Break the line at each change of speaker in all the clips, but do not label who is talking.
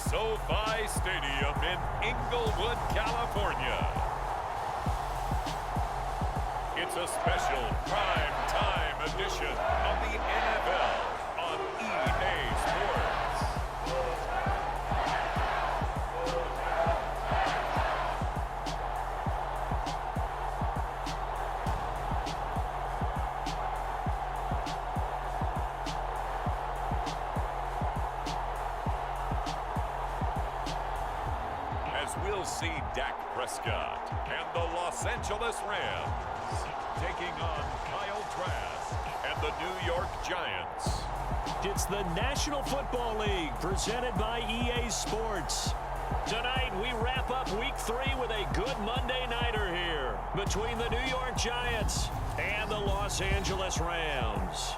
SoFi Stadium in Inglewood, California. It's a special prime time edition of the NFL on EA Sports. As we'll see Dak Prescott and the Los Angeles Rams taking on Kyle Trask and the New York Giants.
It's the National Football League presented by EA Sports. Tonight we wrap up Week 3 with a good Monday nighter here between the New York Giants and the Los Angeles Rams.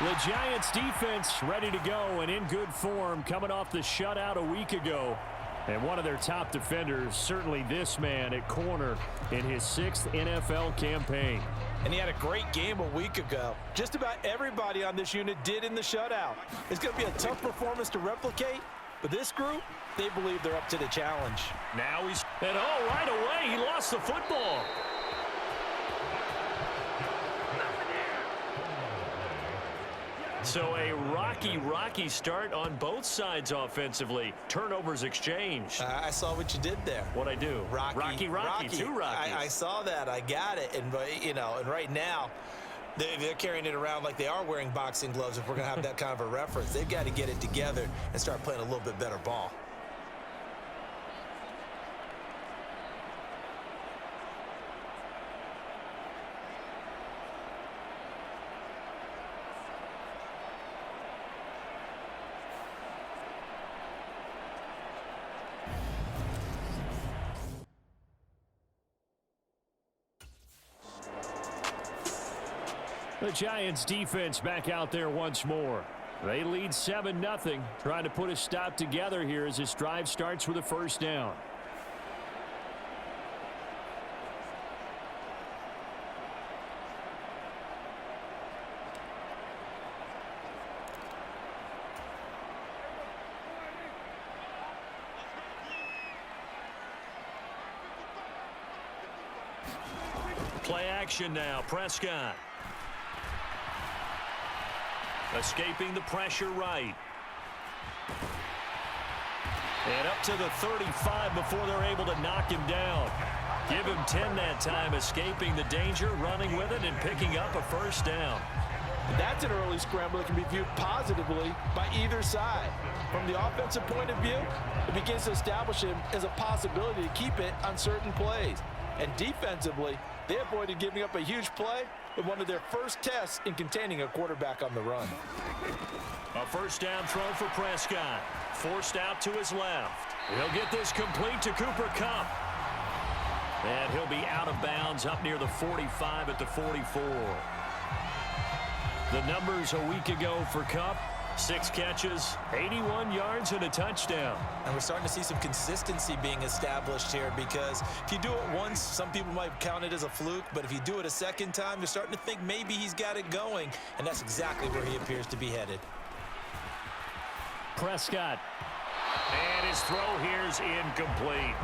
The Giants defense ready to go and in good form coming off the shutout a week ago. And one of their top defenders, certainly this man at corner in his 6th NFL campaign.
And he had a great game a week ago. Just about everybody on this unit did in the shutout. It's going to be a tough performance to replicate, but this group, they believe they're up to the challenge.
Now he's, and oh, right away, he lost the football. So a rocky start on both sides offensively. Turnovers exchanged.
I saw what you did there.
What'd I do? Rocky. Two Rockies.
I saw that. I got it. And, and right now, they're carrying it around like they are wearing boxing gloves if we're going to have that kind of a reference. They've got to get it together and start playing a little bit better ball.
The Giants defense back out there once more. They lead 7-0, trying to put a stop together here as this drive starts with a first down. Play action now, Prescott. Escaping the pressure right. And up to the 35 before they're able to knock him down. Give him 10 that time, escaping the danger, running with it, and picking up a first down.
That's an early scramble that can be viewed positively by either side. From the offensive point of view, it begins to establish him as a possibility to keep it on certain plays. And defensively, they avoided giving up a huge play with one of their first tests in containing a quarterback on the run.
A first down throw for Prescott. Forced out to his left. He'll get this complete to Cooper Kupp. And he'll be out of bounds up near the 45 at the 44. The numbers a week ago for Kupp: 6 catches, 81 yards, and a touchdown.
And we're starting to see some consistency being established here, because if you do it once, some people might count it as a fluke, but if you do it a second time, you're starting to think maybe he's got it going, and that's exactly where he appears to be headed.
Prescott. And his throw here's incomplete.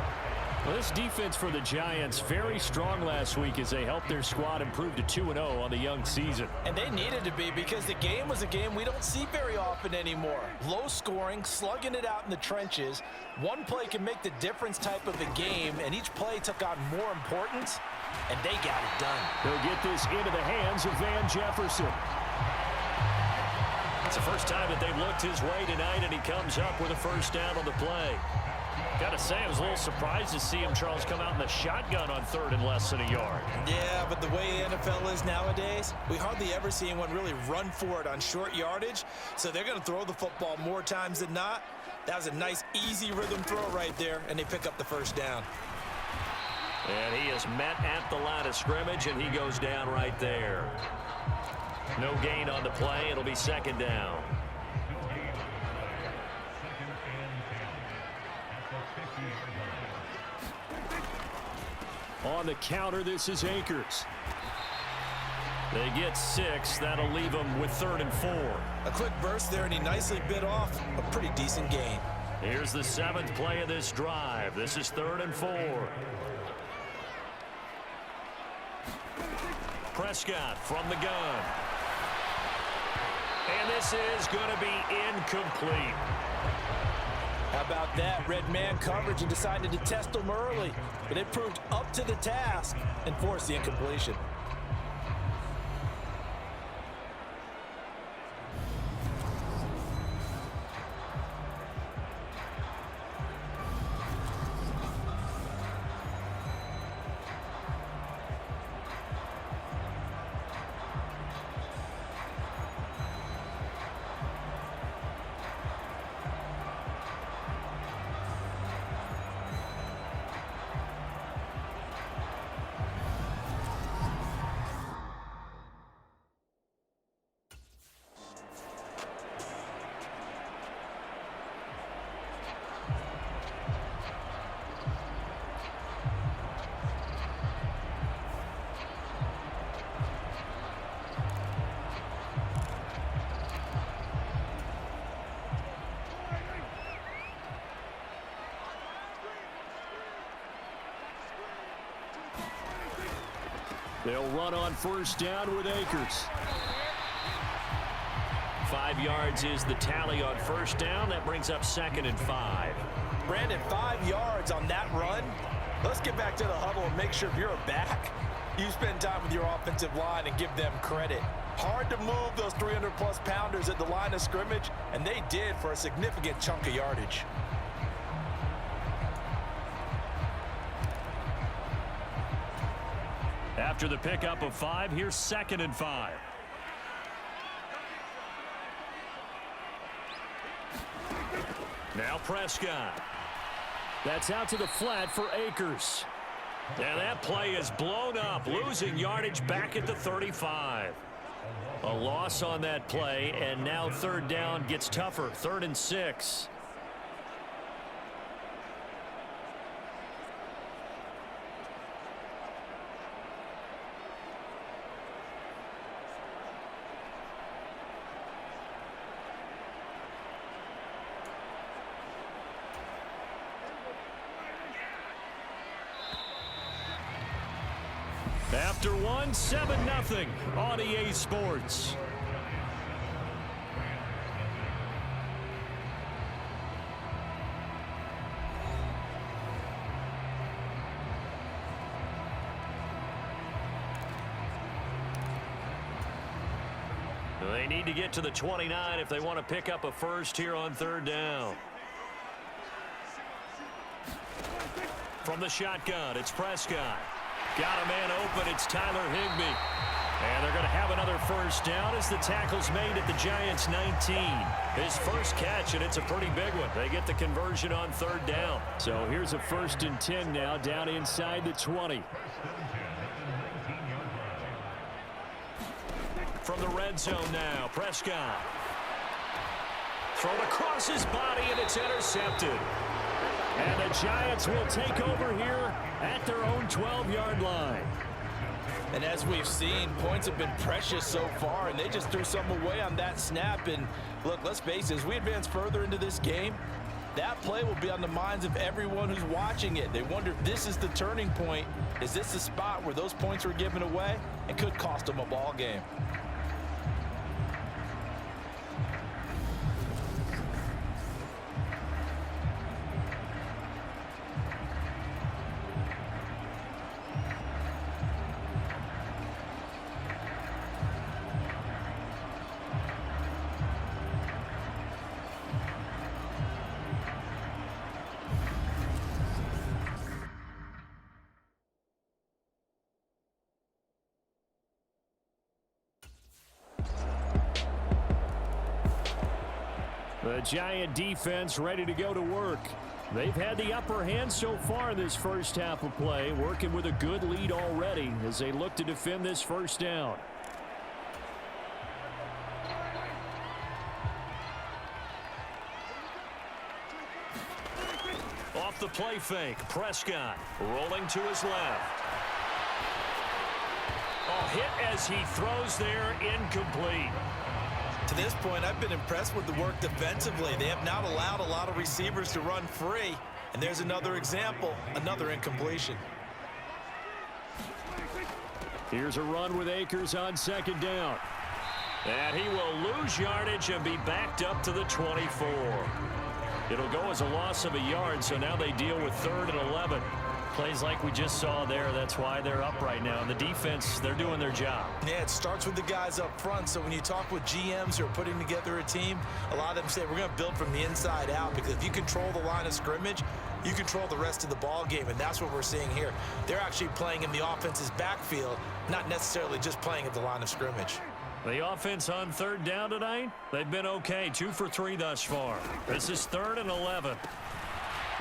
Well, this defense for the Giants, very strong last week as they helped their squad improve to 2-0 on the young season.
And they needed to be, because the game was a game we don't see very often anymore. Low scoring, slugging it out in the trenches. One play can make the difference type of a game, and each play took on more importance, and they got it done.
They'll get this into the hands of Van Jefferson. It's the first time that they've looked his way tonight, and he comes up with a first down on the play. Got to say, I was a little surprised to see him, Charles, come out in the shotgun on third and less than a yard.
Yeah, but the way the NFL is nowadays, we hardly ever see anyone really run for it on short yardage. So they're going to throw the football more times than not. That was a nice, easy rhythm throw right there, and they pick up the first down.
And he is met at the line of scrimmage, and he goes down right there. No gain on the play. It'll be second down. On the counter, this is Akers. They get 6. That'll leave them with 3rd and 4.
A quick burst there, and he nicely bit off a pretty decent gain.
Here's the 7th play of this drive. This is 3rd and 4. Prescott from the gun. And this is going to be incomplete.
How about that? Red man coverage and decided to test them early. But it proved up to the task and forced the incompletion.
They'll run on 1st down with Akers. 5 yards is the tally on 1st down. That brings up 2nd and 5.
Brandon, 5 yards on that run. Let's get back to the huddle and make sure if you're a back, you spend time with your offensive line and give them credit. Hard to move those 300-plus pounders at the line of scrimmage, and they did for a significant chunk of yardage.
After the pickup of 5, here's 2nd and 5. Now Prescott. That's out to the flat for Akers. And that play is blown up, losing yardage back at the 35. A loss on that play, and now 3rd down gets tougher. 3rd and 6. After 1, 7-0 on EA Sports. They need to get to the 29 if they want to pick up a first here on 3rd down. From the shotgun, it's Prescott. Got a man open. It's Tyler Higbee. And they're going to have another first down as the tackle's made at the Giants' 19. His first catch, and it's a pretty big one. They get the conversion on 3rd down. So here's a 1st and 10 now down inside the 20. From the red zone now, Prescott. Thrown across his body, and it's intercepted. And the Giants will take over here at their own 12-yard line.
And as we've seen, points have been precious so far, and they just threw some away on that snap. And look, let's face it, as we advance further into this game, that play will be on the minds of everyone who's watching it. They wonder if this is the turning point. Is this the spot where those points were given away and could cost them a ball game?
The Giant defense ready to go to work. They've had the upper hand so far in this first half of play, working with a good lead already as they look to defend this first down. Off the play fake. Prescott rolling to his left. Oh, hit as he throws there, incomplete.
To this point, I've been impressed with the work defensively. They have not allowed a lot of receivers to run free. And there's another example, another incompletion.
Here's a run with Akers on second down. And he will lose yardage and be backed up to the 24. It'll go as a loss of a yard, so now they deal with 3rd and 11.
Plays like we just saw there. That's why they're up right now. And the defense, they're doing their job.
Yeah, it starts with the guys up front. So when you talk with GMs who are putting together a team, a lot of them say we're going to build from the inside out, because if you control the line of scrimmage, you control the rest of the ball game, and that's what we're seeing here. They're actually playing in the offense's backfield, not necessarily just playing at the line of scrimmage.
The offense on 3rd down tonight, they've been okay. 2 for 3 thus far. This is 3rd and 11.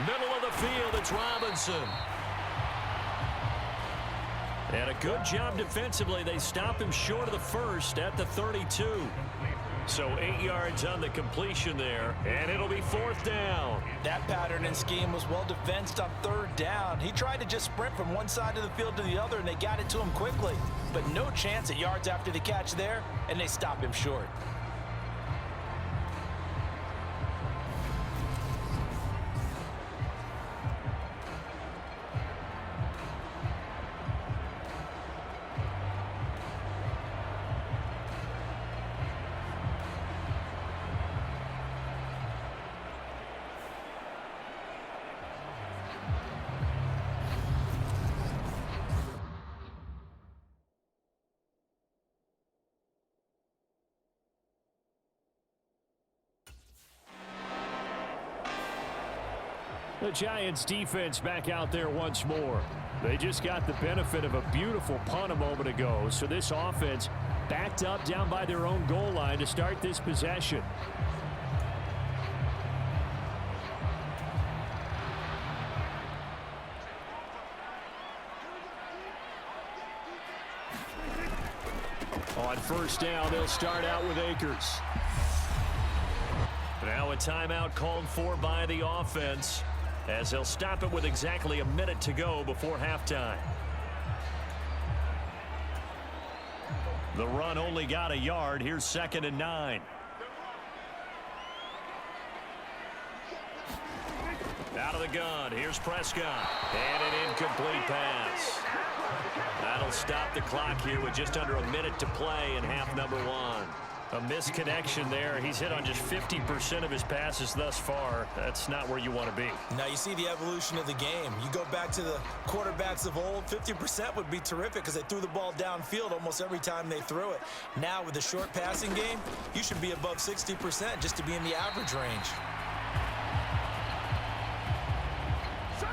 Middle of the field, it's Robinson. And a good job defensively. They stop him short of the first at the 32. So 8 yards on the completion there, and it'll be 4th down.
That pattern and scheme was well defensed on 3rd down. He tried to just sprint from one side of the field to the other, and they got it to him quickly. But no chance at yards after the catch there, and they stop him short.
The Giants defense back out there once more. They just got the benefit of a beautiful punt a moment ago. So this offense backed up down by their own goal line to start this possession. On 1st down, they'll start out with Akers. Now a timeout called for by the offense, as they'll stop it with exactly a minute to go before halftime. The run only got a yard. Here's 2nd and 9. Out of the gun. Here's Prescott. And an incomplete pass. That'll stop the clock here with just under a minute to play in half number 1. A misconnection there. He's hit on just 50% of his passes thus far. That's not where you want to be.
Now you see the evolution of the game. You go back to the quarterbacks of old, 50% would be terrific because they threw the ball downfield almost every time they threw it. Now with the short passing game, you should be above 60% just to be in the average range.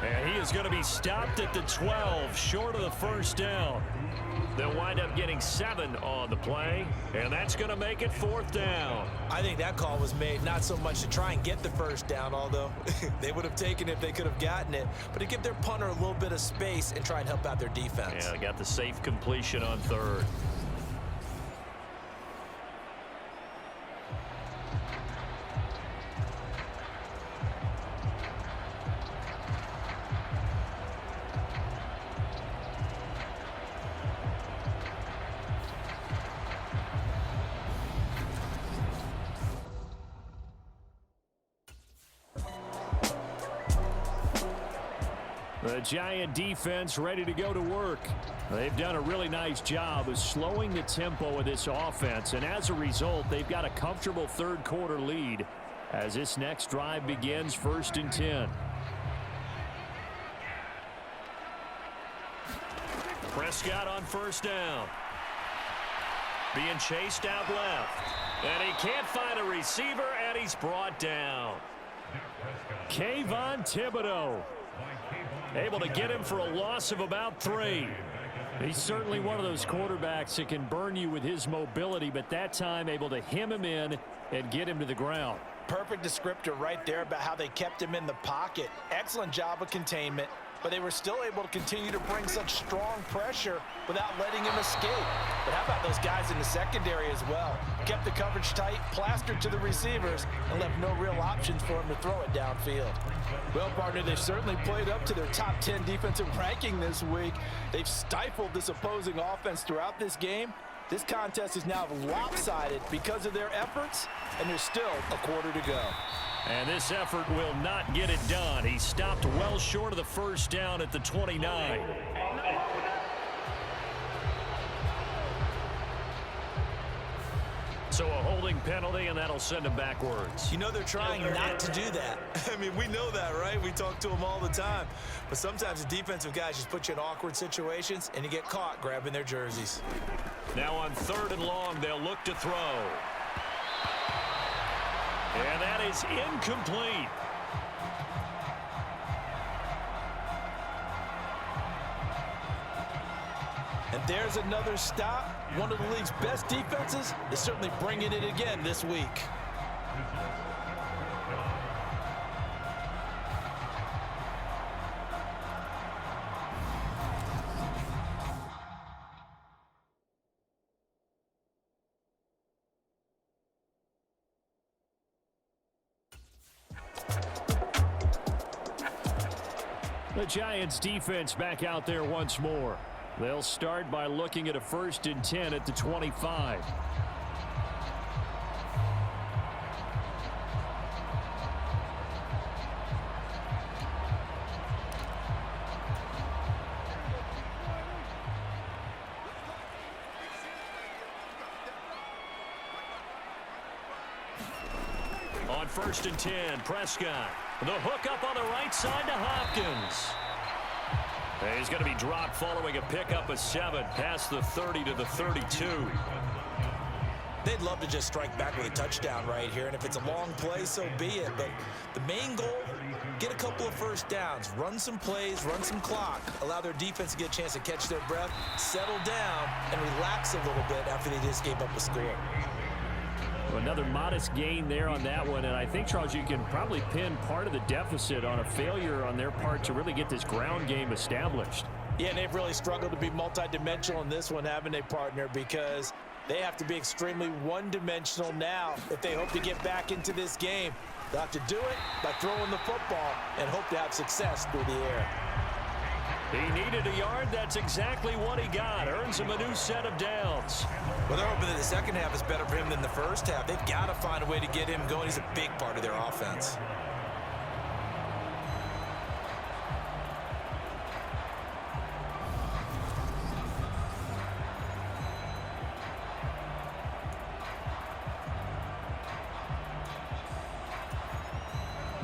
And he is going to be stopped at the 12, short of the 1st down. They'll wind up getting 7 on the play, and that's going to make it 4th down.
I think that call was made not so much to try and get the 1st down, although they would have taken it if they could have gotten it, but to give their punter a little bit of space and try and help out their defense.
Yeah, they got the safe completion on 3rd. The Giant defense ready to go to work. They've done a really nice job of slowing the tempo of this offense, and as a result, they've got a comfortable 3rd quarter lead as this next drive begins 1st and 10. Prescott on 1st down. Being chased out left. And he can't find a receiver, and he's brought down. Kayvon Thibodeau able to get him for a loss of about 3. He's certainly one of those quarterbacks that can burn you with his mobility, but that time able to hem him in and get him to the ground.
Perfect descriptor right there about how they kept him in the pocket. Excellent job of containment. but they were still able to continue to bring such strong pressure without letting him escape. But how about those guys in the secondary as well? Kept the coverage tight, plastered to the receivers, and left no real options for him to throw it downfield. Well, partner, they've certainly played up to their top 10 defensive ranking this week. They've stifled this opposing offense throughout this game. This contest is now lopsided because of their efforts, and there's still a quarter to go.
And this effort will not get it done. He stopped well short of the first down at the 29. So a holding penalty, and that'll send him backwards.
You know they're trying not to do that. I mean, we know that, right? We talk to them all the time. But sometimes the defensive guys just put you in awkward situations, and you get caught grabbing their jerseys.
Now on 3rd and long, they'll look to throw. And that is incomplete.
And there's another stop. One of the league's best defenses is certainly bringing it again this week.
The Giants defense back out there once more. They'll start by looking at a 1st and 10 at the 25. On 1st and 10, Prescott. The hook up on the right side to Hopkins. He's going to be dropped following a pickup of 7 past the 30 to the 32.
They'd love to just strike back with a touchdown right here, and if it's a long play, so be it. But the main goal, get a couple of first downs, run some plays, run some clock, allow their defense to get a chance to catch their breath, settle down, and relax a little bit after they just gave up a score.
Another modest gain there on that one, and I think, Charles, you can probably pin part of the deficit on a failure on their part to really get this ground game established.
Yeah, and they've really struggled to be multidimensional in this one, haven't they, partner? Because they have to be extremely one-dimensional now if they hope to get back into this game. They'll have to do it by throwing the football and hope to have success through the air.
He needed a yard. That's exactly what he got. Earns him a new set of downs.
Well, they're hoping that the second half is better for him than the first half. They've got to find a way to get him going. He's a big part of their offense.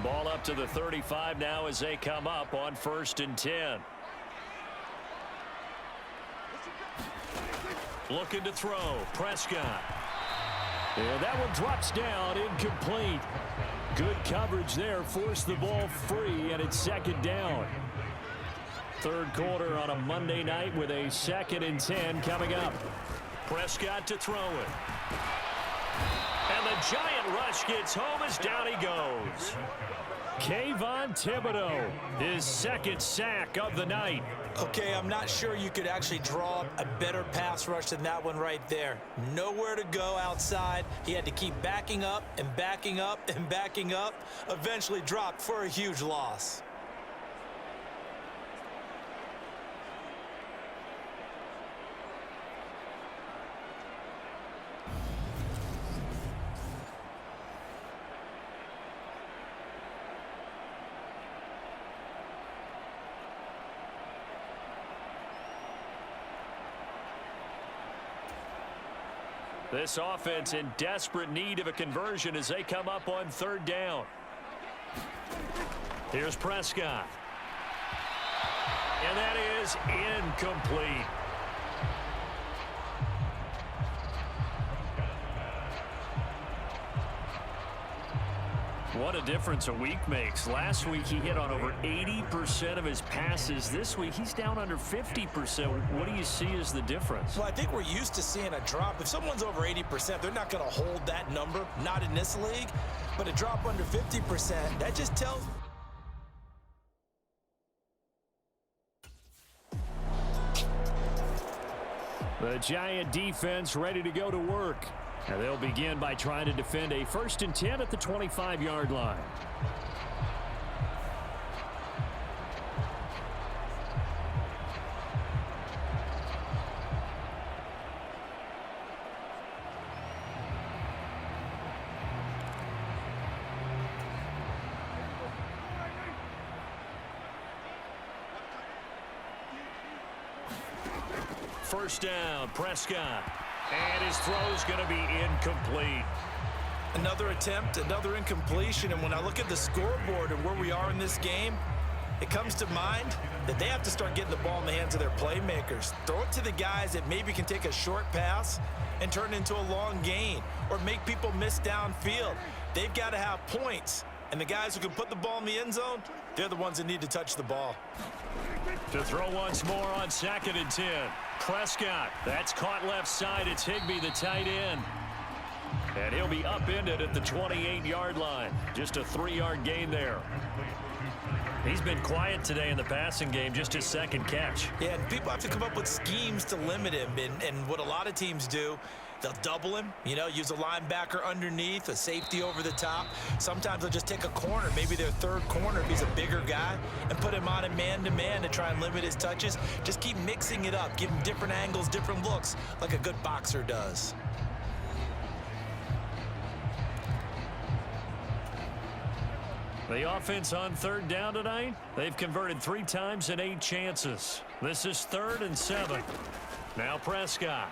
Ball up to the 35 now as they come up on 1st and 10. Looking to throw. Prescott. And that one drops down, incomplete. Good coverage there. Forced the ball free, and it's 2nd down. 3rd quarter on a Monday night with a 2nd and 10 coming up. Prescott to throw it. And the giant rush gets home as down he goes. Kayvon Thibodeau, his 2nd sack of the night.
Okay, I'm not sure you could actually draw a better pass rush than that one right there. Nowhere to go outside. He had to keep backing up and backing up and backing up. Eventually dropped for a huge loss.
This offense in desperate need of a conversion as they come up on 3rd down. Here's Prescott. And that is incomplete. What a difference a week makes. Last week he hit on over 80% of his passes. This week he's down under 50%. What do you see as the difference?
Well, I think we're used to seeing a drop. If someone's over 80%, they're not going to hold that number, not in this league. But a drop under 50%, that just tells
The Giant defense ready to go to work. And they'll begin by trying to defend a 1st and 10 at the 25-yard line. First down, Prescott. And his throw's going to be incomplete.
Another attempt, another incompletion. And when I look at the scoreboard and where we are in this game, it comes to mind that they have to start getting the ball in the hands of their playmakers. Throw it to the guys that maybe can take a short pass and turn it into a long gain or make people miss downfield. They've got to have points. And the guys who can put the ball in the end zone, they're the ones that need to touch the ball.
To throw once more on 2nd and 10. Prescott, that's caught left side. It's Higbee, the tight end. And he'll be upended at the 28-yard line. Just a 3-yard gain there. He's been quiet today in the passing game, just his 2nd catch.
Yeah, and people have to come up with schemes to limit him. And what a lot of teams do, they'll double him, use a linebacker underneath, a safety over the top. Sometimes they'll just take a corner, maybe their 3rd corner if he's a bigger guy, and put him on a man-to-man to try and limit his touches. Just keep mixing it up, give him different angles, different looks, like a good boxer does.
The offense on 3rd down tonight, they've converted 3 times in 8 chances. This is 3rd and 7. Now Prescott.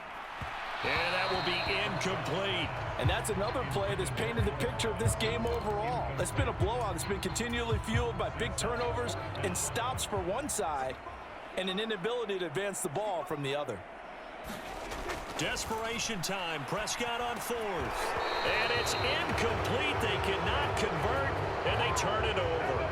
And that will be incomplete.
And that's another play that's painted the picture of this game overall. It's been a blowout. It's been continually fueled by big turnovers and stops for one side and an inability to advance the ball from the other.
Desperation time. Prescott on 4th. And it's incomplete. They cannot convert, and they turn it over.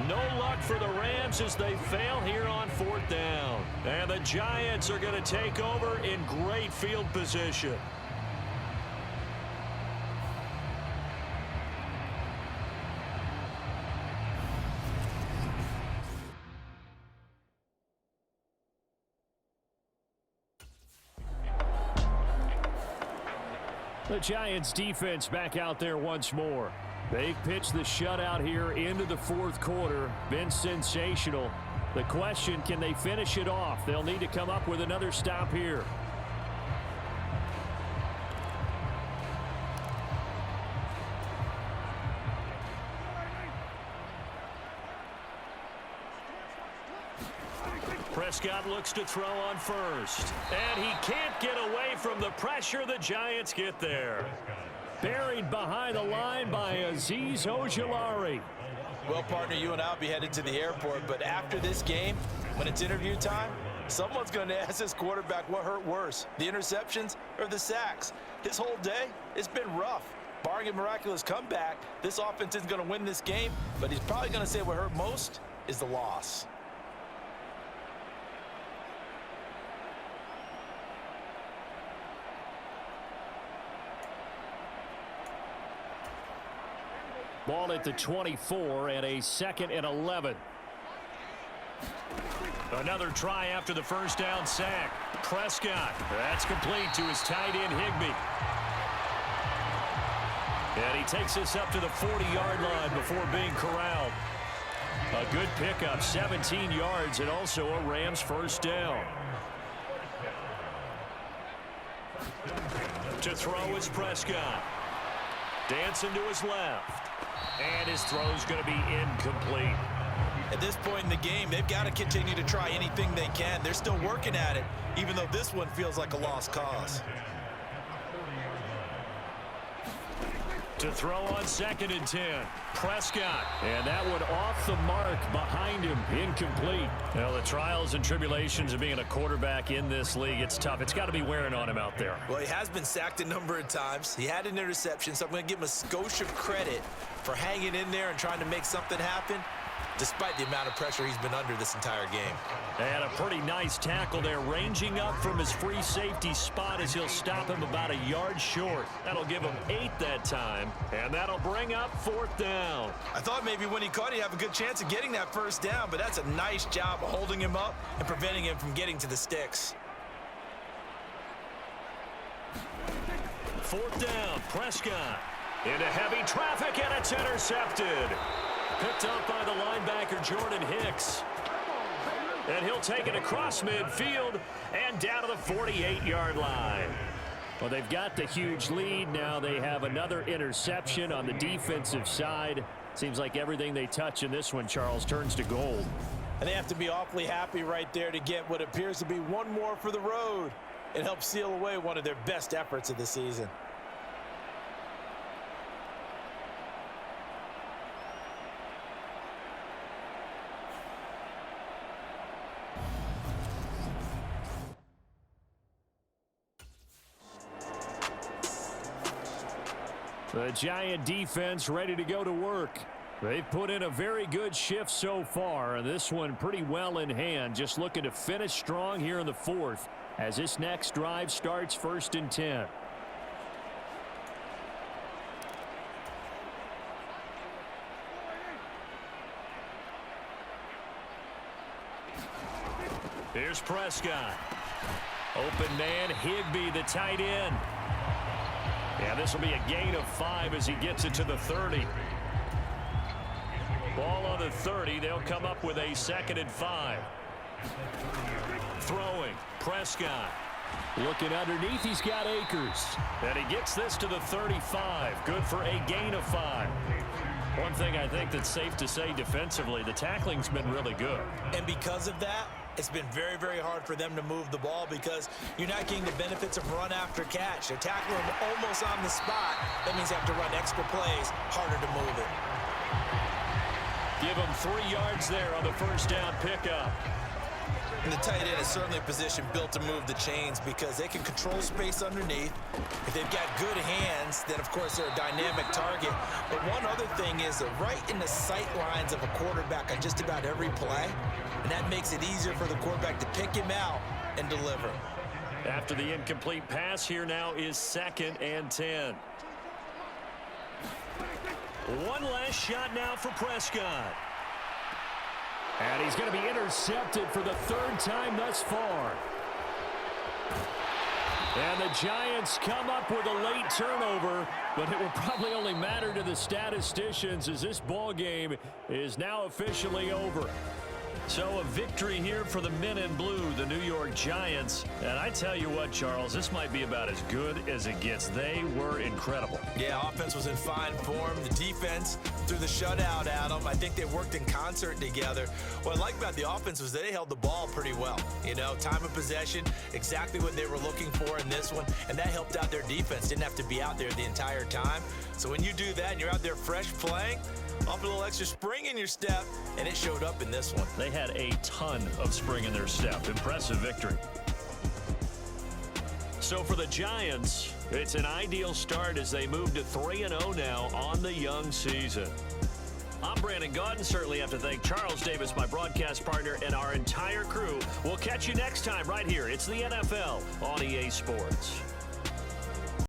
No luck for the Rams as they fail here on 4th down. And the Giants are going to take over in great field position. The Giants defense back out there once more. They've pitched the shutout here into the 4th quarter. Been sensational. The question, can they finish it off? They'll need to come up with another stop here. Prescott looks to throw on 1st. And he can't get away from the pressure. The Giants get there. Buried behind the line by Azeez Ojulari.
Well, partner, you and I will be headed to the airport, but after this game, when it's interview time, someone's going to ask this quarterback what hurt worse, the interceptions or the sacks. His whole day, it's been rough. Barring a miraculous comeback, this offense isn't going to win this game, but he's probably going to say what hurt most is the loss.
Ball at the 24 and a 2nd and 11. Another try after the 1st down sack. Prescott. That's complete to his tight end, Higbee. And he takes us up to the 40-yard line before being corralled. A good pickup, 17 yards, and also a Rams 1st down. To throw is Prescott. Dancing to his left. And his throw's going to be incomplete.
At this point in the game, they've got to continue to try anything they can. They're still working at it, even though this one feels like a lost cause.
To throw on 2nd and 10. Prescott. And that one off the mark behind him. Incomplete. Well, the trials and tribulations of being a quarterback in this league, it's tough. It's got to be wearing on him out there.
Well, he has been sacked a number of times. He had an interception, so I'm going to give him a skosh of credit for hanging in there and trying to make something happen. despite the amount of pressure he's been under this entire game.
And a pretty nice tackle there, ranging up from his free safety spot as he'll stop him about a yard short. That'll give him 8 that time, and that'll bring up 4th down.
I thought maybe when he caught it, he'd have a good chance of getting that first down, but that's a nice job of holding him up and preventing him from getting to the sticks.
4th down, Prescott. Into heavy traffic, and it's intercepted. Picked up by the linebacker, Jordan Hicks. And he'll take it across midfield and down to the 48-yard line. Well, they've got the huge lead. Now they have another interception on the defensive side. Seems like everything they touch in this one, Charles, turns to gold.
And they have to be awfully happy right there to get what appears to be one more for the road. It helps seal away one of their best efforts of the season.
The Giant defense ready to go to work. They've put in a very good shift so far, and this one pretty well in hand. Just looking to finish strong here in the 4th as this next drive starts 1st and 10. Here's Prescott. Open man, Higbee, the tight end. Yeah, this will be a gain of 5 as he gets it to the 30. Ball on the 30. They'll come up with a 2nd and 5. Throwing, Prescott. Looking underneath, he's got Akers. And he gets this to the 35. Good for a gain of 5. One thing I think that's safe to say defensively, the tackling's been really good.
And because of that, it's been very, very hard for them to move the ball because you're not getting the benefits of run after catch. They're tackling them almost on the spot. That means they have to run extra plays, harder to move it.
Give them 3 yards there on the 1st down pickup.
And the tight end is certainly a position built to move the chains because they can control space underneath. If they've got good hands, then of course they're a dynamic target. But one other thing is they're right in the sight lines of a quarterback on just about every play. And that makes it easier for the quarterback to pick him out and deliver.
After the incomplete pass, here now is 2nd and 10. One last shot now for Prescott. And he's going to be intercepted for the 3rd time thus far. And the Giants come up with a late turnover, but it will probably only matter to the statisticians as this ball game is now officially over. So a victory here for the men in blue, the New York Giants. And I tell you what, Charles, this might be about as good as it gets. They were incredible.
Yeah, offense was in fine form. The defense threw the shutout at them. I think they worked in concert together. What I like about the offense was they held the ball pretty well. You know, time of possession, exactly what they were looking for in this one. And that helped out their defense. Didn't have to be out there the entire time. So when you do that and you're out there fresh playing, off a little extra spring in your step, and it showed up in this one.
They had a ton of spring in their step. Impressive victory. So for the Giants, it's an ideal start as they move to 3-0 now on the young season. I'm Brandon Gaudin. Certainly have to thank Charles Davis, my broadcast partner, and our entire crew. We'll catch you next time right here. It's the NFL on EA Sports.